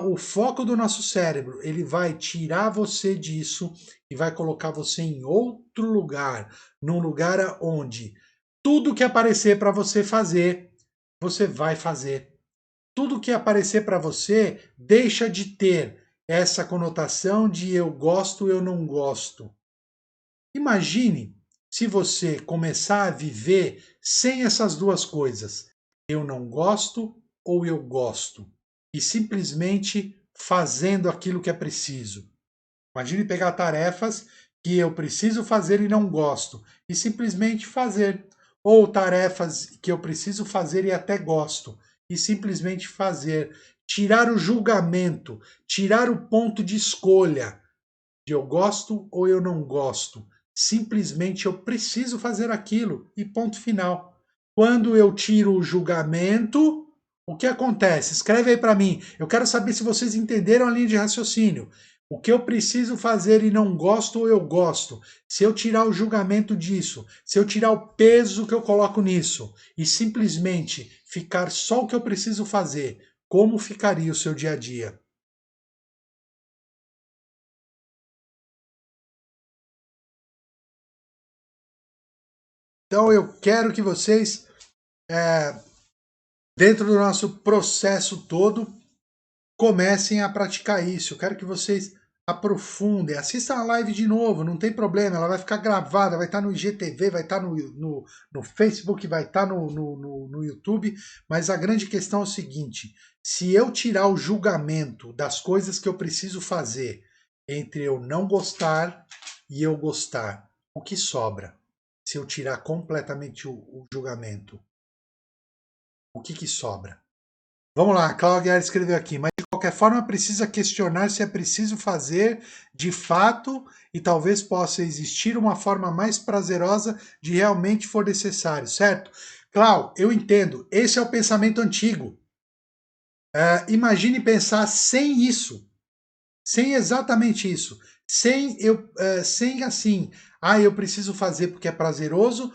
o foco do nosso cérebro. Ele vai tirar você disso e vai colocar você em outro lugar, num lugar onde tudo que aparecer para você fazer, você vai fazer. Tudo que aparecer para você deixa de ter essa conotação de eu gosto, eu não gosto. Imagine se você começar a viver sem essas duas coisas. Eu não gosto ou eu gosto. E simplesmente fazendo aquilo que é preciso. Imagine pegar tarefas que eu preciso fazer e não gosto. E simplesmente fazer. Ou tarefas que eu preciso fazer e até gosto. E simplesmente fazer. Tirar o julgamento, tirar o ponto de escolha de eu gosto ou eu não gosto. Simplesmente eu preciso fazer aquilo e ponto final. Quando eu tiro o julgamento, o que acontece? Escreve aí para mim. Eu quero saber se vocês entenderam a linha de raciocínio. O que eu preciso fazer e não gosto ou eu gosto. Se eu tirar o julgamento disso, se eu tirar o peso que eu coloco nisso e simplesmente ficar só o que eu preciso fazer, como ficaria o seu dia a dia? Então eu quero que vocês, dentro do nosso processo todo, comecem a praticar isso. Eu quero que vocês aprofundem, assistam a live de novo, não tem problema, ela vai ficar gravada, vai estar no IGTV, vai estar no Facebook, vai estar no YouTube, mas a grande questão é o seguinte, se eu tirar o julgamento das coisas que eu preciso fazer entre eu não gostar e eu gostar, o que sobra? Se eu tirar completamente o julgamento, o que sobra? Vamos lá, a Cláudia escreveu aqui, mas de qualquer forma precisa questionar se é preciso fazer de fato e talvez possa existir uma forma mais prazerosa de realmente for necessário, certo? Cláudia, eu entendo, esse é o pensamento antigo. Imagine pensar sem isso, sem exatamente isso, sem assim, eu preciso fazer porque é prazeroso,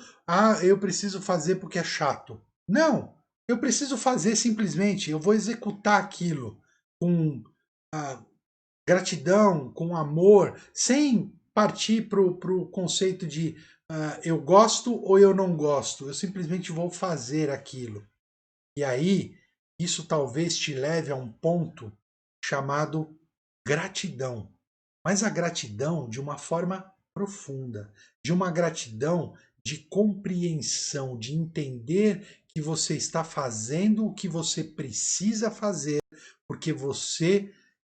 eu preciso fazer porque é chato. Não, eu preciso fazer simplesmente, eu vou executar aquilo com gratidão, com amor, sem partir para o conceito de eu gosto ou eu não gosto, eu simplesmente vou fazer aquilo. E aí, isso talvez te leve a um ponto chamado gratidão. Mas a gratidão de uma forma profunda, de uma gratidão de compreensão, de entender que você está fazendo o que você precisa fazer, porque você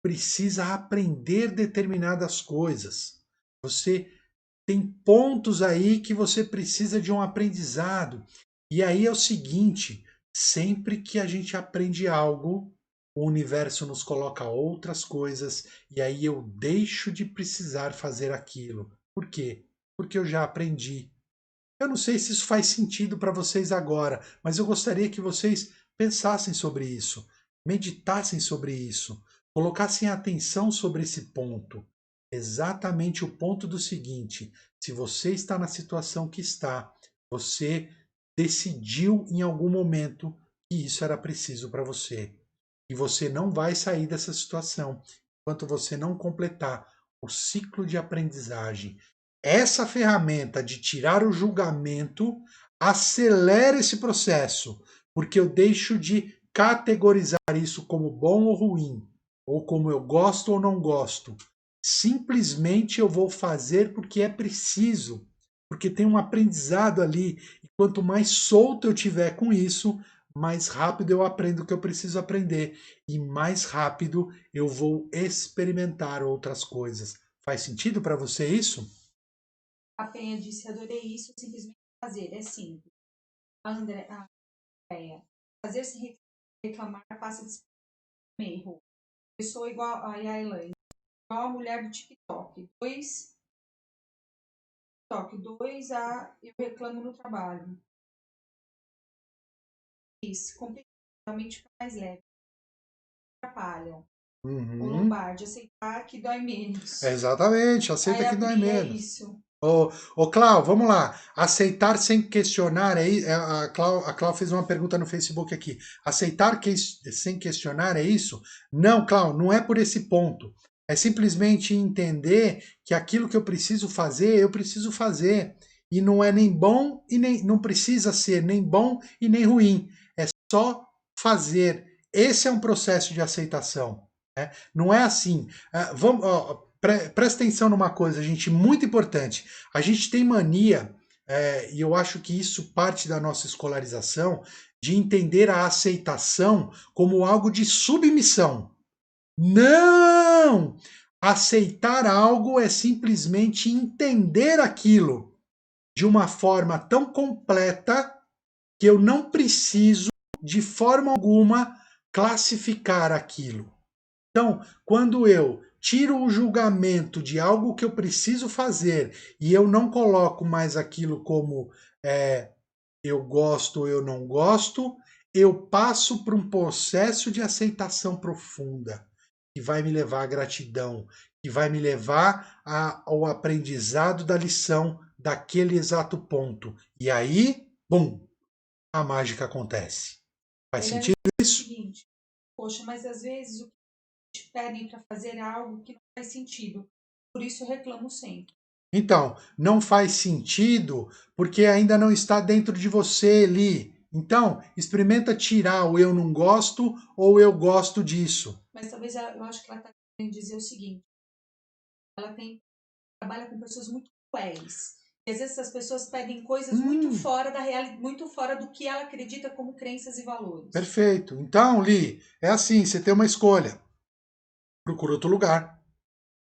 precisa aprender determinadas coisas. Você tem pontos aí que você precisa de um aprendizado. E aí é o seguinte, sempre que a gente aprende algo, o universo nos coloca outras coisas e aí eu deixo de precisar fazer aquilo. Por quê? Porque eu já aprendi. Eu não sei se isso faz sentido para vocês agora, mas eu gostaria que vocês pensassem sobre isso, meditassem sobre isso, colocassem atenção sobre esse ponto. Exatamente o ponto do seguinte: se você está na situação que está, você decidiu em algum momento que isso era preciso para você. E você não vai sair dessa situação enquanto você não completar o ciclo de aprendizagem. Essa ferramenta de tirar o julgamento acelera esse processo, porque eu deixo de categorizar isso como bom ou ruim, ou como eu gosto ou não gosto. Simplesmente eu vou fazer porque é preciso, porque tem um aprendizado ali. E quanto mais solto eu tiver com isso, mais rápido eu aprendo o que eu preciso aprender e mais rápido eu vou experimentar outras coisas. Faz sentido para você isso? A Penha disse, adorei isso, simplesmente fazer, é simples. A Andréia, fazer sem reclamar passa de erro. Eu sou igual a Elaine, igual a mulher do TikTok. Eu reclamo no trabalho. Isso, completamente fica mais leve. Atrapalham. O Lombardi, aceitar que dói menos. Exatamente, aceita que dói menos. É isso. Ô Clau, vamos lá. Aceitar sem questionar, a Clau fez uma pergunta no Facebook aqui. Aceitar sem questionar é isso? Não, Clau, não é por esse ponto. É simplesmente entender que aquilo que eu preciso fazer. E não é nem bom e nem não precisa ser nem bom e nem ruim. É só fazer. Esse é um processo de aceitação. Né? Não é assim. Presta atenção numa coisa, gente, muito importante. A gente tem mania, e eu acho que isso parte da nossa escolarização, de entender a aceitação como algo de submissão. Não! Aceitar algo é simplesmente entender aquilo de uma forma tão completa que eu não preciso, de forma alguma, classificar aquilo. Então, quando eu tiro o julgamento de algo que eu preciso fazer e eu não coloco mais aquilo como eu gosto ou eu não gosto, eu passo por um processo de aceitação profunda que vai me levar à gratidão, que vai me levar ao aprendizado da lição daquele exato ponto. E aí, bum, a mágica acontece. Faz sentido isso? Seguinte, poxa, mas às vezes o que te pedem para fazer é algo que não faz sentido. Por isso eu reclamo sempre. Então, não faz sentido porque ainda não está dentro de você, Eli. Então, experimenta tirar o eu não gosto ou eu gosto disso. Mas talvez eu acho que ela está querendo dizer o seguinte: ela trabalha com pessoas muito cruéis. E às vezes as pessoas pedem coisas muito fora da realidade, muito fora do que ela acredita como crenças e valores. Perfeito. Então, Li, é assim, você tem uma escolha. Procura outro lugar.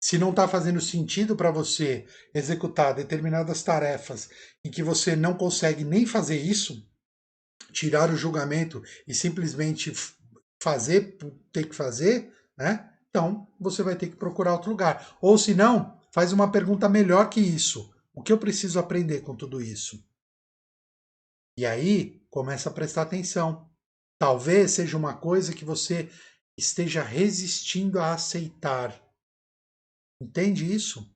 Se não está fazendo sentido para você executar determinadas tarefas em que você não consegue nem fazer isso, tirar o julgamento e simplesmente fazer, ter que fazer, né? Então você vai ter que procurar outro lugar. Ou se não, faz uma pergunta melhor que isso. O que eu preciso aprender com tudo isso? E aí começa a prestar atenção. Talvez seja uma coisa que você esteja resistindo a aceitar. Entende isso?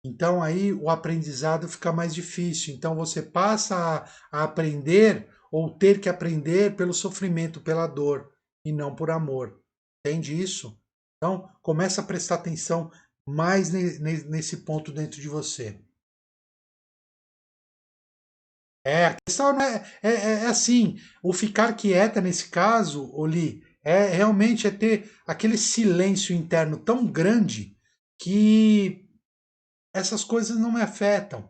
Então aí o aprendizado fica mais difícil. Então você passa a aprender ou ter que aprender pelo sofrimento, pela dor e não por amor. Entende isso? Então começa a prestar atenção mais nesse ponto dentro de você. A questão não é assim, o ficar quieta nesse caso, Oli, realmente ter aquele silêncio interno tão grande que essas coisas não me afetam.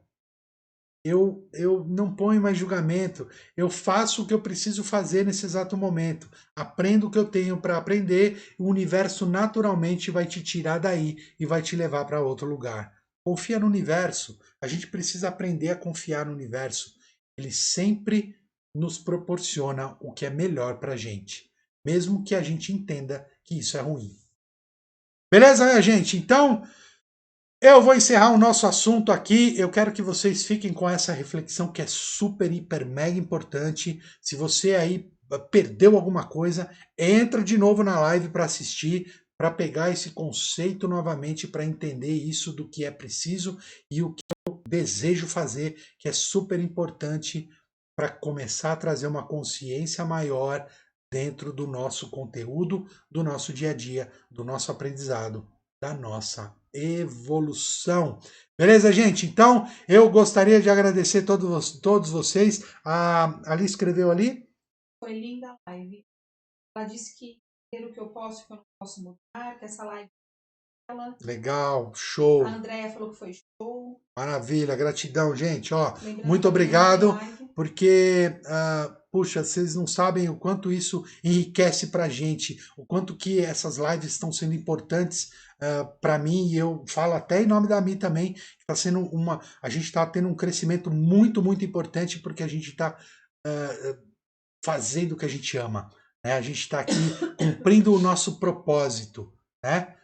Eu não ponho mais julgamento. Eu faço o que eu preciso fazer nesse exato momento. Aprendo o que eu tenho para aprender. O universo naturalmente vai te tirar daí e vai te levar para outro lugar. Confia no universo. A gente precisa aprender a confiar no universo. Ele sempre nos proporciona o que é melhor para a gente, mesmo que a gente entenda que isso é ruim. Beleza, minha gente? Então, eu vou encerrar o nosso assunto aqui. Eu quero que vocês fiquem com essa reflexão que é super, hiper, mega importante. Se você aí perdeu alguma coisa, entra de novo na live para assistir, para pegar esse conceito novamente, para entender isso do que é preciso e o que eu desejo fazer, que é super importante para começar a trazer uma consciência maior dentro do nosso conteúdo, do nosso dia a dia, do nosso aprendizado, da nossa evolução. Beleza, gente? Então, eu gostaria de agradecer todos vocês. A Ali escreveu ali? Foi linda a live. Ela disse que o que eu posso, que eu não posso mudar, que essa live ela. Legal, show. A Andrea falou que foi show. Maravilha, gratidão, gente. Ó, muito obrigado, porque, puxa, vocês não sabem o quanto isso enriquece pra gente, o quanto que essas lives estão sendo importantes para mim, e eu falo até em nome da Mi também, está sendo a gente está tendo um crescimento muito, muito importante, porque a gente está fazendo o que a gente ama, né? A gente está aqui cumprindo o nosso propósito, né?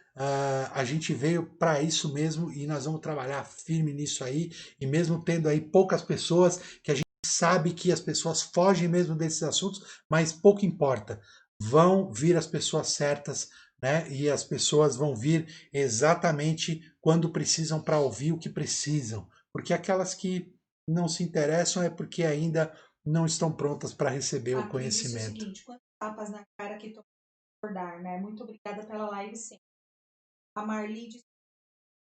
A gente veio para isso mesmo e nós vamos trabalhar firme nisso aí, e mesmo tendo aí poucas pessoas, que a gente sabe que as pessoas fogem mesmo desses assuntos, mas pouco importa. Vão vir as pessoas certas, né? E as pessoas vão vir exatamente quando precisam para ouvir o que precisam. Porque aquelas que não se interessam é porque ainda não estão prontas para receber o conhecimento. Disse o seguinte, quantas tapas na cara que tô acordar, né? Muito obrigada pela live sempre. A Marli disse,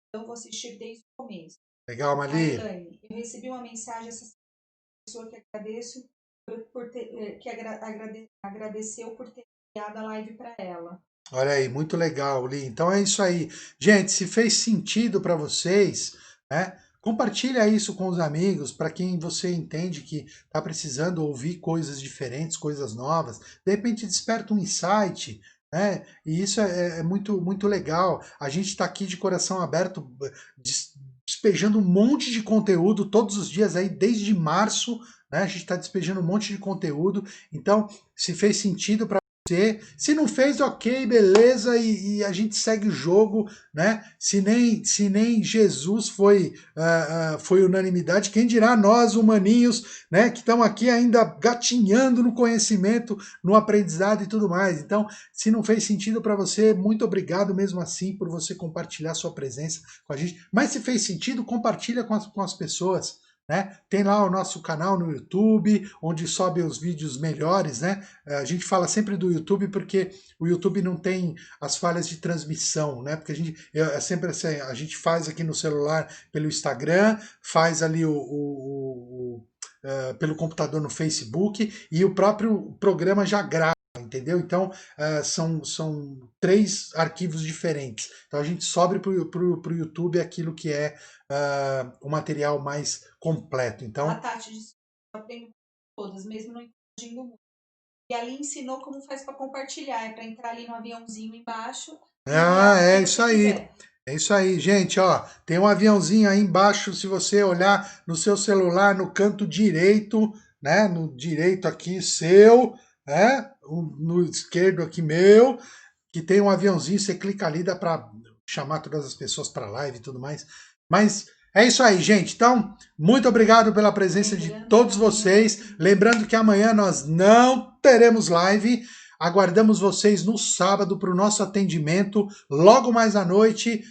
então vou assistir desde o começo. Legal, Marli. Elaine, eu recebi uma mensagem essa pessoa que agradeço por ter, que agradeceu por ter enviado a live para ela. Olha aí, muito legal, Li. Então é isso aí. Gente, se fez sentido para vocês, né? Compartilha isso com os amigos, para quem você entende que está precisando ouvir coisas diferentes, coisas novas. De repente desperta um insight, né? E isso é muito, muito legal. A gente está aqui de coração aberto, despejando um monte de conteúdo todos os dias aí, desde março, né? A gente está despejando um monte de conteúdo. Então, se fez sentido para se não fez, ok, beleza, e a gente segue o jogo, né? Se nem Jesus foi unanimidade, quem dirá nós, humaninhos, né? Que estamos aqui ainda gatinhando no conhecimento, no aprendizado e tudo mais. Então, se não fez sentido para você, muito obrigado mesmo assim por você compartilhar sua presença com a gente. Mas se fez sentido, compartilha com as pessoas. Né? Tem lá o nosso canal no YouTube, onde sobe os vídeos melhores, né? A gente fala sempre do YouTube porque o YouTube não tem as falhas de transmissão, né? Porque é sempre assim, a gente faz aqui no celular pelo Instagram, faz ali pelo computador no Facebook e o próprio programa já grava, entendeu? Então, são 3 arquivos diferentes. Então, a gente sobe para o YouTube aquilo que é o material mais completo. Então, a Tati disse que eu aprendo todas, mesmo não entendendo muito. E ali ensinou como faz para compartilhar, é para entrar ali no aviãozinho embaixo. É isso aí. Quiser. É isso aí, gente, ó, tem um aviãozinho aí embaixo, se você olhar no seu celular, no canto direito, né, no direito aqui seu, né, no esquerdo aqui meu, que tem um aviãozinho, você clica ali, dá para chamar todas as pessoas para live e tudo mais. Mas é isso aí, gente. Então, muito obrigado pela presença de todos vocês. Lembrando que amanhã nós não teremos live. Aguardamos vocês no sábado para o nosso atendimento, logo mais à noite,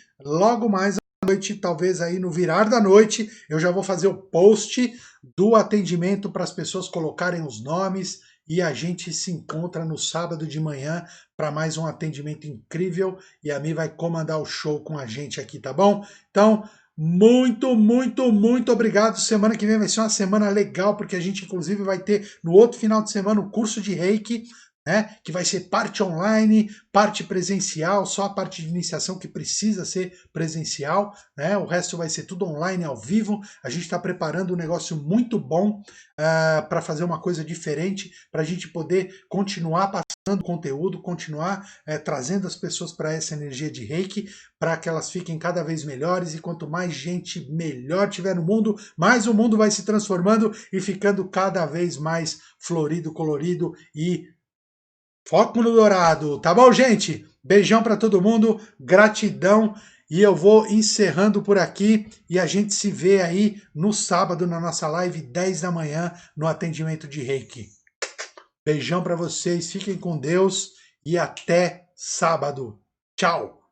talvez aí no virar da noite, eu já vou fazer o post do atendimento para as pessoas colocarem os nomes e a gente se encontra no sábado de manhã para mais um atendimento incrível e a Mi vai comandar o show com a gente aqui, tá bom? Então, muito, muito, muito obrigado. Semana que vem vai ser uma semana legal, porque a gente inclusive vai ter no outro final de semana o curso de Reiki, né, que vai ser parte online, parte presencial, só a parte de iniciação que precisa ser presencial, né, o resto vai ser tudo online, ao vivo. A gente está preparando um negócio muito bom para fazer uma coisa diferente, para a gente poder continuar passando conteúdo, continuar trazendo as pessoas para essa energia de Reiki, para que elas fiquem cada vez melhores, e quanto mais gente melhor tiver no mundo, mais o mundo vai se transformando e ficando cada vez mais florido, colorido e foco no dourado, tá bom, gente? Beijão para todo mundo, gratidão, e eu vou encerrando por aqui e a gente se vê aí no sábado na nossa live 10 da manhã no atendimento de Reiki. Beijão para vocês, fiquem com Deus e até sábado. Tchau!